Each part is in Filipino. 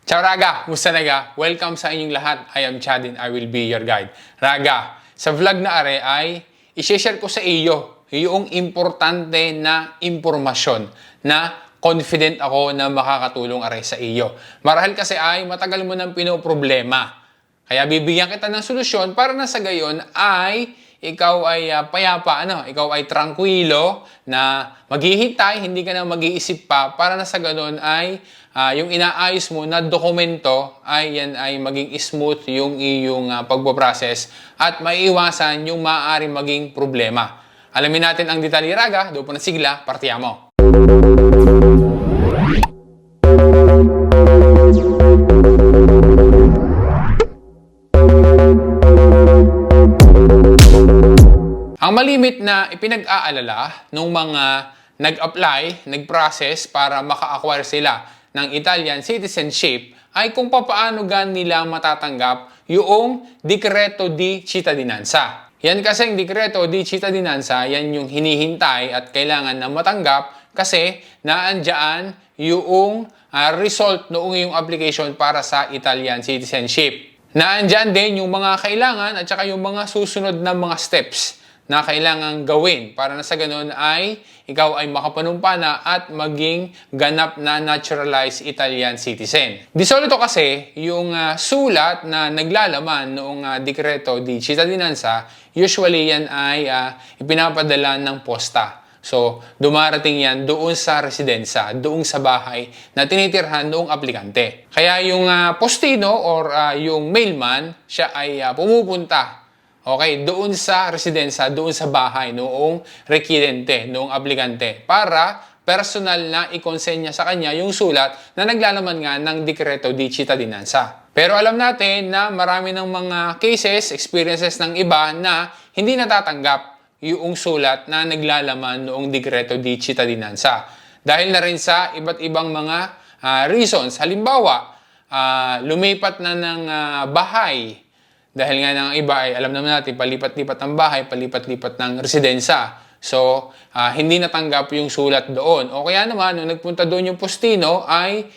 Ciao Raga! Musta naga? Welcome sa inyong lahat. I am Chadin. I will be your guide. Raga, sa vlog na are ay i-share ko sa iyo yung importante na impormasyon na confident ako na makakatulong are sa iyo. Marahil kasi ay matagal mo nang pinoproblema. Kaya bibigyan kita ng solusyon para na sa gayon ay ikaw ay payapa, ikaw ay tranquilo na maghihintay, hindi ka na mag-iisip pa para na sa ganon ay yung inaayos mo na dokumento ay yan ay maging smooth yung iyong pagpo-process at maiiwasan yung maaaring maging problema. Alamin natin ang detalye Raga, doon po na sigla, partiamo. Ang malimit na ipinag-aalala ng mga nag-apply, nag-process para maka-acquire sila ng Italian citizenship ay kung paano nila matatanggap yung Decreto di Cittadinanza. Yan kasi ang Decreto di Cittadinanza, yan yung hinihintay at kailangan na matanggap kasi naandyan yung result noong yung application para sa Italian citizenship. Naandyan din yung mga kailangan at saka yung mga susunod na mga steps na kailangang gawin para na sa ganun ay ikaw ay makapanumpa na at maging ganap na naturalized Italian citizen. Di solito kasi yung sulat na naglalaman noong Decreto di Cittadinanza, usually yan ay ipinapadala ng posta. So, dumarating yan doon sa residensya, doon sa bahay na tinitirhan noong aplikante. Kaya yung postino or yung mailman, siya ay pumupunta doon sa residensya, doon sa bahay noong requirente, noong aplikante para personal na ikonsenya sa kanya yung sulat na naglalaman nga ng Decreto di Cittadinanza. Pero alam natin na marami ng mga cases, experiences ng iba na hindi natatanggap yung sulat na naglalaman noong Decreto di Cittadinanza. Dahil na rin sa iba't ibang mga reasons. Halimbawa, lumipat na ng bahay. Dahil nga ng iba ay alam naman natin, palipat-lipat ng bahay, palipat-lipat ng residensya. So, hindi natanggap yung sulat doon. O kaya naman, nung nagpunta doon yung postino ay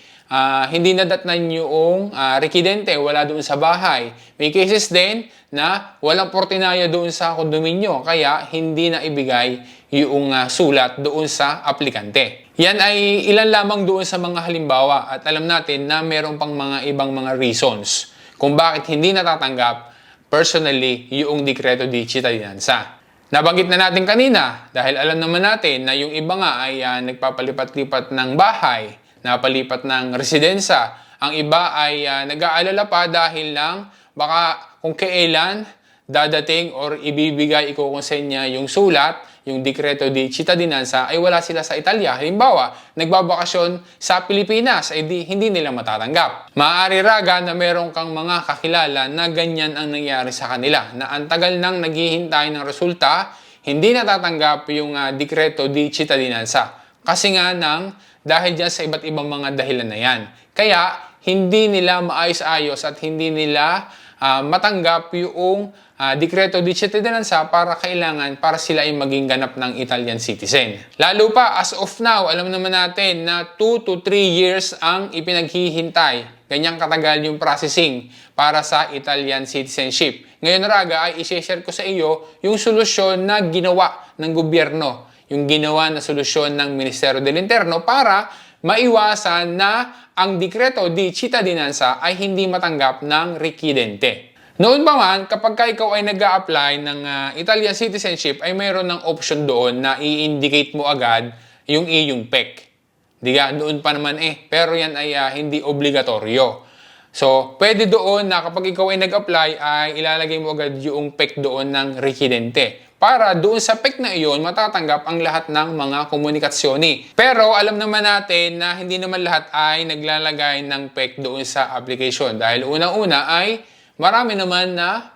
hindi nadatnan yung residente, wala doon sa bahay. May cases din na walang portinaya doon sa kondominyo, kaya hindi na ibigay yung sulat doon sa aplikante. Yan ay ilan lamang doon sa mga halimbawa at alam natin na meron pang mga ibang mga reasons kung bakit hindi natatanggap personally yung Decreto di Cittadinanza. Nabanggit na natin kanina dahil alam naman natin na yung iba nga ay nagpapalipat-lipat ng bahay, napalipat ng residensya. Ang iba ay nag-aalala pa dahil lang baka kung kailan dadating or ibibigay ikukonsenya yung sulat, yung Decreto di Cittadinanza ay wala sila sa Italia. Halimbawa, nagbabakasyon sa Pilipinas ay hindi nila matatanggap. Maaari Raga na meron kang mga kakilala na ganyan ang nangyari sa kanila, na ang tagal nang naghihintay ng resulta, hindi natatanggap yung Decreto di Cittadinanza. Kasi nga dahil dyan sa iba't ibang mga dahilan na yan. Kaya hindi nila maayos-ayos at hindi nila matanggap yung Decreto di Cittadinanza para sila ay maging ganap ng Italian citizen. Lalo pa, as of now, alam naman natin na 2 to 3 years ang ipinaghihintay. Ganyang katagal yung processing para sa Italian citizenship. Ngayon Raga ay i-share ko sa iyo yung solusyon na ginawa ng gobyerno, yung ginawa na solusyon ng Ministerio del Interno para maiwasan na ang Decreto di Cittadinanza ay hindi matanggap ng requirente. Noon pa man, kapag ikaw ay nag-a-apply ng Italian citizenship, ay mayroon ng option doon na i-indicate mo agad yung iyong PEC. Diga, noon pa naman pero yan ay hindi obligatoryo. So, pwede doon na kapag ikaw ay nag-apply, ay ilalagay mo agad yung PEC doon ng requirente. Para doon sa PEC na iyon, matatanggap ang lahat ng mga komunikasyoni. Pero alam naman natin na hindi naman lahat ay naglalagay ng PEC doon sa application. Dahil unang-una ay marami naman na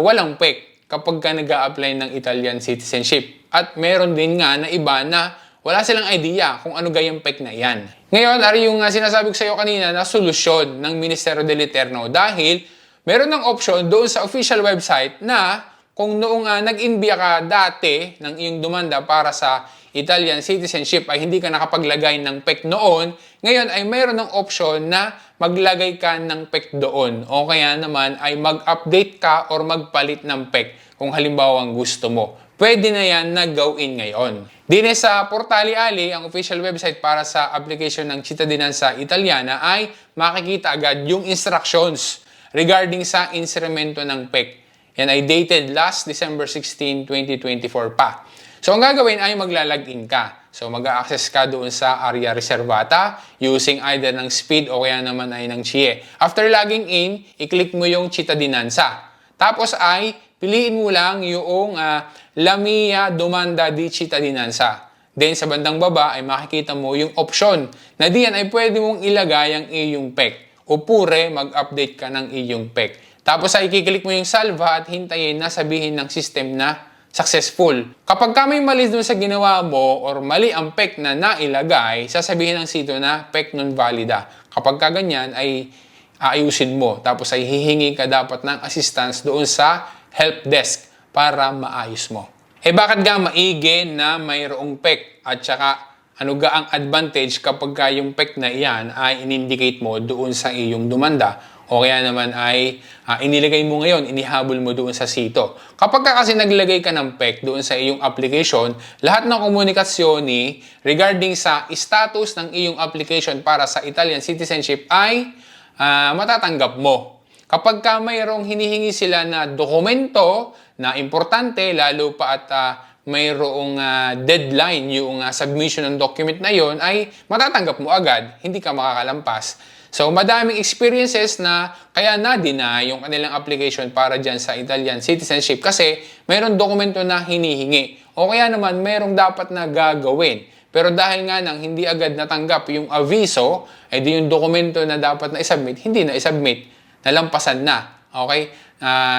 walang PEC kapag ka nag-a-apply ng Italian citizenship. At meron din nga na iba na wala silang idea kung ano gayang PEC na yan. Ngayon, ari yung sinasabi ko sa iyo kanina na solusyon ng Ministerio del Interno dahil meron ng option doon sa official website na kung noong nag-imbiya ka dati ng iyong dumanda para sa Italian citizenship ay hindi ka nakapaglagay ng PEC noon, ngayon ay mayroon ng option na maglagay ka ng PEC doon. O kaya naman ay mag-update ka or magpalit ng PEC kung halimbawa ang gusto mo. Pwede na yan na gawin ngayon. Dine sa Portali Ali, ang official website para sa application ng Cittadinanza Italiana, ay makikita agad yung instructions regarding sa instrumento ng PEC. Yan ay dated last December 16, 2024 pa. So, ang gagawin ay maglalagin ka. So, mag-access ka doon sa area reservata using either ng Speed o kaya naman ay ng CIE. After logging in, i-click mo yung Cittadinanza. Tapos ay piliin mo lang yung La mia domanda di cittadinanza. Then, sa bandang baba ay makikita mo yung option na diyan ay pwede mong ilagay ang iyong PEC. O pure, mag-update ka ng iyong PEC. Tapos ay kiklik mo yung salva at hintayin na sabihin ng system na successful. Kapag ka may mali dun sa ginawa mo or mali ang PEC na nailagay, sasabihin ng sito na PEC non valida. Kapag ka ganyan ay aayusin mo. Tapos ay hihingi ka dapat ng assistance doon sa help desk para maayos mo. Bakit nga maigi na mayroong PEC at saka ano ga ang advantage kapag ka yung PEC na iyan ay in-indicate mo doon sa iyong dumanda o kaya naman ay inilagay mo ngayon, inihabol mo doon sa sito. Kapag ka kasi naglagay ka ng PEC doon sa iyong application, lahat ng komunikasyon regarding sa status ng iyong application para sa Italian citizenship ay matatanggap mo. Kapag ka mayroong hinihingi sila na dokumento na importante, lalo pa at mayroong deadline yung submission ng document na yon, ay matatanggap mo agad, hindi ka makakalampas. So, madaming experiences na kaya na-deny yung kanilang application para dyan sa Italian citizenship kasi mayroong dokumento na hinihingi. O kaya naman, mayroong dapat na gagawin. Pero dahil nga nang hindi agad natanggap yung aviso, di yung dokumento na dapat na isubmit, hindi na isubmit. Nalampasan na. Okay?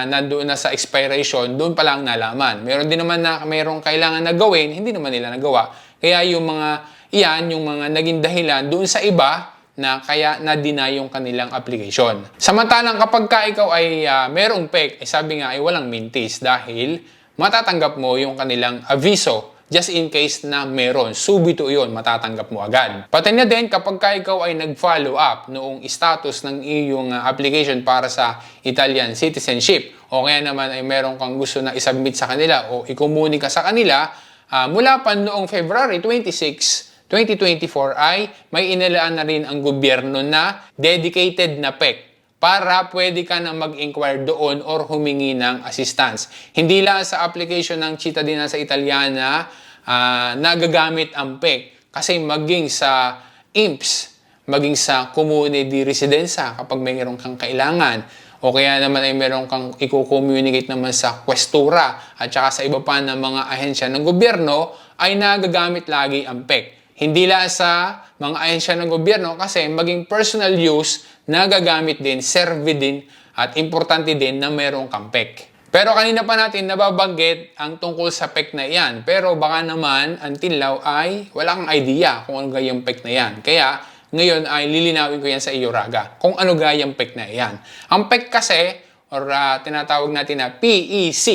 Nandoon na sa expiration, doon pa lang nalaman. Meron din naman na mayroong kailangan na gawin, hindi naman nila nagawa. Kaya yung mga iyan, yung mga naging dahilan doon sa iba na kaya na-deny yung kanilang application. Samantalang kapag ka ikaw ay merong PEC, sabi nga ay walang mintis dahil matatanggap mo yung kanilang aviso. Just in case na meron, subito yun, matatanggap mo agad. Pati na din kapag ka ikaw ay nag-follow up noong status ng iyong application para sa Italian citizenship o kaya naman ay meron kang gusto na isubmit sa kanila o ikomunika sa kanila, mula pa noong February 26, 2024 ay may inilaan na rin ang gobyerno na dedicated na PEC para pwede ka na mag-inquire doon or humingi ng assistance. Hindi lang sa application ng Cittadinanza Italiana nagagamit ang PEC kasi maging sa INPS, maging sa Comune di Residenza kapag mayroon kang kailangan o kaya naman ay meron kang i-communicate naman sa Questura at saka sa iba pa ng mga ahensya ng gobyerno ay nagagamit lagi ang PEC. Hindi lang sa mga ahensya ng gobyerno kasi maging personal use nagagamit din, serve din at importante din na mayroong kang PEC. Pero kanina pa natin nababanggit ang tungkol sa PEC na iyan. Pero baka naman until now ay wala kang idea kung ano gayang PEC na iyan. Kaya ngayon ay lilinawin ko yan sa iyo, Raga, kung ano gayang PEC na iyan. Ang PEC kasi, or tinatawag natin na PEC,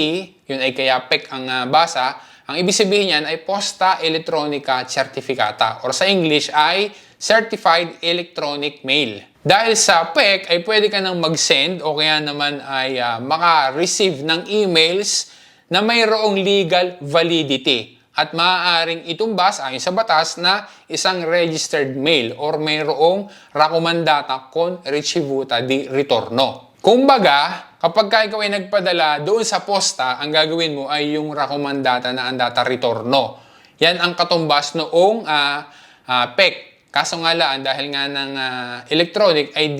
yun ay kaya PEC ang basa, ang ibig sabihin niyan ay Posta Electronica Certificata or sa English ay Certified Electronic Mail. Dahil sa PEC ay pwede ka nang mag-send o kaya naman ay maka-receive ng emails na mayroong legal validity at maaaring itumbas ayon sa batas na isang registered mail or mayroong raccomandata con ricevuta di ritorno. Kumbaga, kapag ka ikaw ay nagpadala doon sa posta, ang gagawin mo ay yung raccomandata na andata ritorno. Yan ang katumbas noong PEC. Kaso nga lang, dahil nga ng electronic ay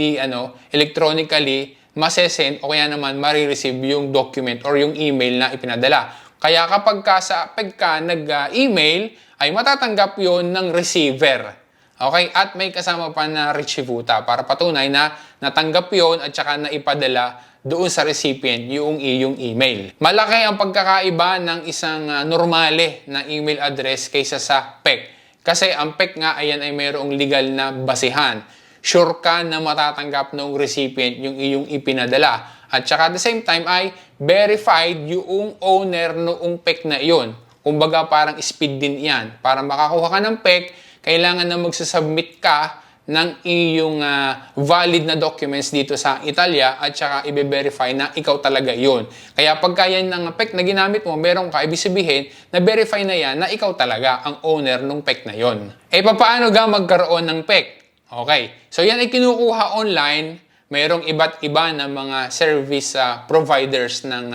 electronically masesend o kaya naman marireceive yung document or yung email na ipinadala. Kaya kapag ka sa PEC ka nag-email, ay matatanggap yon ng receiver. Okay? At may kasama pa na ricevuta para patunay na natanggap yon at saka naipadala doon sa recipient yung iyong email. Malaki ang pagkakaiba ng isang normale na email address kaysa sa PEC. Kasi ang PEC nga ayan ay mayroong legal na basihan. Sure ka na matatanggap ng recipient yung iyong ipinadala. At saka at the same time ay verified yung owner noong PEC na iyon. Kumbaga parang speed din yan. Para makakuha ka ng PEC, kailangan na magsasubmit ka ng iyong valid na documents dito sa Italia at saka i-verify na ikaw talaga yon. Kaya pagka yan ng PEC na ginamit mo, meron ka, ibig sabihin na verify na yan na ikaw talaga ang owner ng PEC na yon. Paano ga magkaroon ng PEC? Okay, so yan ay kinukuha online. Mayroong iba't iba na mga service providers ng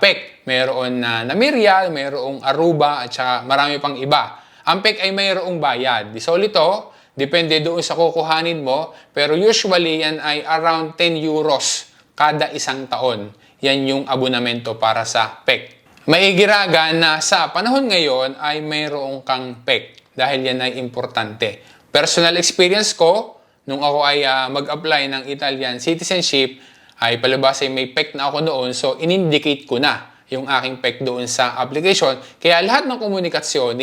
PEC. Mayroon na Mirial, mayroong Aruba, at saka marami pang iba. Ang PEC ay mayroong bayad. Di solid to, depende doon sa kukuhanin mo, pero usually yan ay around 10 euros kada isang taon. Yan yung abonamento para sa PEC. Maigiraga na sa panahon ngayon ay mayroong kang PEC dahil yan ay importante. Personal experience ko, nung ako ay mag-apply ng Italian citizenship, ay palabas ay may PEC na ako noon, so in-indicate ko na yung aking PEC doon sa application. Kaya lahat ng komunikasyon,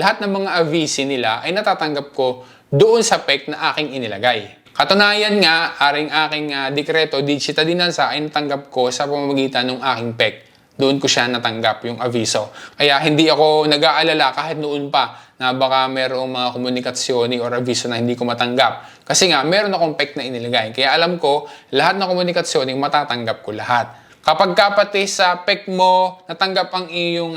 lahat ng mga avisi nila ay natatanggap ko doon sa PEC na aking inilagay. Katunayan nga, aking dekreto di cittadinanza ay natanggap ko sa pamamagitan ng aking PEC. Doon ko siya natanggap yung aviso. Kaya hindi ako nag-aalala kahit noon pa na baka mayroong mga komunikasyon or aviso na hindi ko matanggap. Kasi nga, meron akong PEC na inilagay. Kaya alam ko, lahat ng komunikasyon matatanggap ko lahat. Kapag kapati sa PEC mo, natanggap ang iyong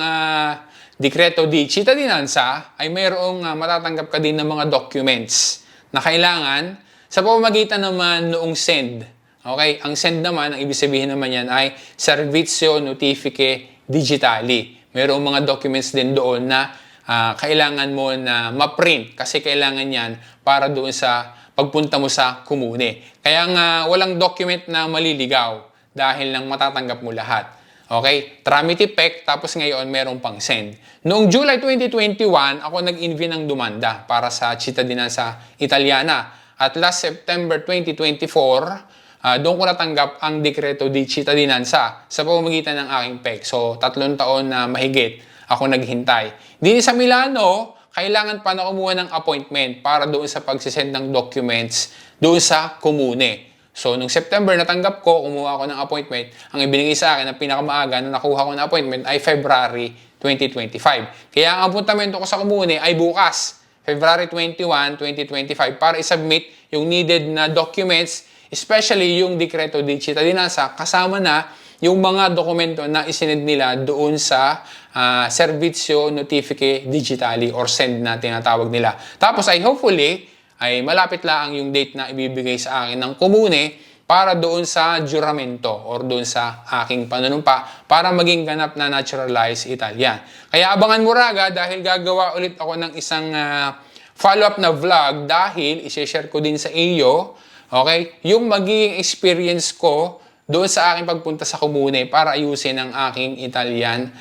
dekreto di cittadinanza, ay mayroong matatanggap ka din ng mga documents na kailangan sa pamamagitan naman noong send. Okay? Ang send naman, ang ibig sabihin naman yan ay Servizio Notifiche Digitali. Mayroong mga documents din doon na kailangan mo na ma-print kasi kailangan yan para doon sa pagpunta mo sa komune. Kaya nga walang document na maliligaw dahil lang matatanggap mo lahat. Okay? Tramite PEC, tapos ngayon merong pang send. Noong July 2021, ako nag-envy ng dumanda para sa cittadinanza italiana. At last September 2024, doon ko natanggap ang dekreto di cittadinanza sa pamamagitan ng aking PEC. So, 3 taon na mahigit ako naghintay. Dito sa Milano, kailangan pa na kumuha ng appointment para doon sa pagsisend ng documents doon sa komune. So, nung September natanggap ko, kumuha ako ng appointment. Ang ibinigay sa akin, ang pinakamaaga na nakuha ko ng appointment ay February 2025. Kaya ang appuntamento ko sa komune ay bukas, February 21, 2025, para isubmit yung needed na documents, especially yung dekreto di cittadinanza, kasama na yung mga dokumento na isinend nila doon sa Servizio Notifiche Digitali or SEND na tinatawag nila. Tapos ay hopefully, ay malapit lang yung date na ibibigay sa akin ng komune para doon sa juramento or doon sa aking panunumpa para maging ganap na naturalized Italian. Kaya abangan mo raga dahil gagawa ulit ako ng isang follow-up na vlog dahil isi-share ko din sa iyo, okay, yung magiging experience ko doon sa aking pagpunta sa komune para ayusin ang aking Italian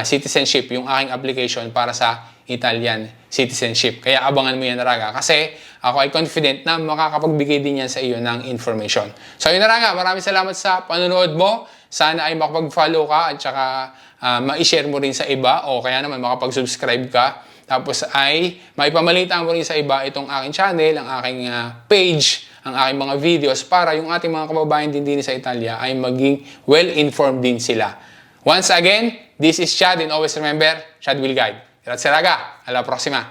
citizenship, yung aking application para sa Italian citizenship. Kaya abangan mo yan, Raga, kasi ako ay confident na makakapagbigay din yan sa iyo ng information. So yun, Raga, maraming salamat sa panonood mo. Sana ay makapag-follow ka at saka ma-share mo rin sa iba o kaya naman makapag-subscribe ka. Tapos ay maipamalitaan mo rin sa iba itong aking channel, ang aking page, ang aking mga videos para yung ating mga kababayan din sa Italia ay maging well-informed din sila. Once again, this is Chad and always remember, Chad will guide. Grazie raga, alla prossima!